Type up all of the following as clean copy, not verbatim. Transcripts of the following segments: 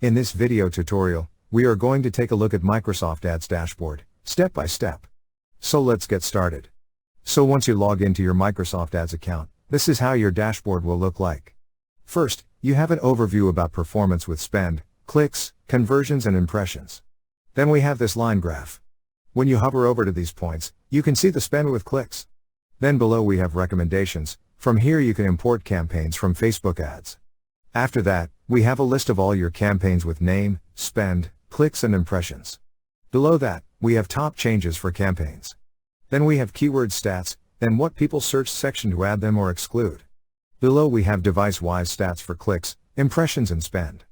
In this video tutorial, we are going to take a look at Microsoft Ads dashboard, step by step. So let's get started. So once you log into your Microsoft Ads account, this is how your dashboard will look like. First, you have an overview about performance with spend, clicks, conversions and impressions. Then we have this line graph. When you hover over to these points, you can see the spend with clicks. Then below we have recommendations. From here you can import campaigns from Facebook ads. After that, we have a list of all your campaigns with name, spend, clicks and impressions. Below that, we have top changes for campaigns. Then we have keyword stats, then what people search section to add them or exclude. Below we have device-wise stats for clicks, impressions and spend.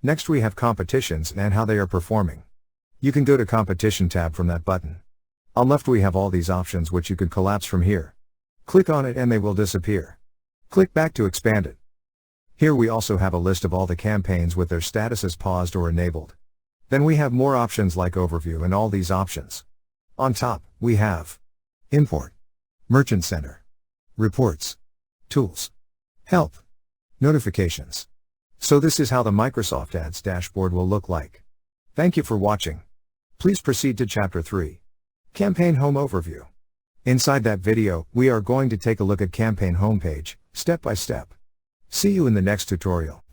Next we have competitions and how they are performing. You can go to competition tab from that button. On left we have all these options which you could collapse from here. Click on it and they will disappear. Click back to expand it. Here we also have a list of all the campaigns with their statuses paused or enabled. Then we have more options like overview and all these options. On top, we have import, merchant center, reports, tools, help, notifications. So this is how the Microsoft Ads dashboard will look like. Thank you for watching. Please proceed to Chapter 3. Campaign Home Overview. Inside that video, we are going to take a look at campaign homepage, step by step. See you in the next tutorial.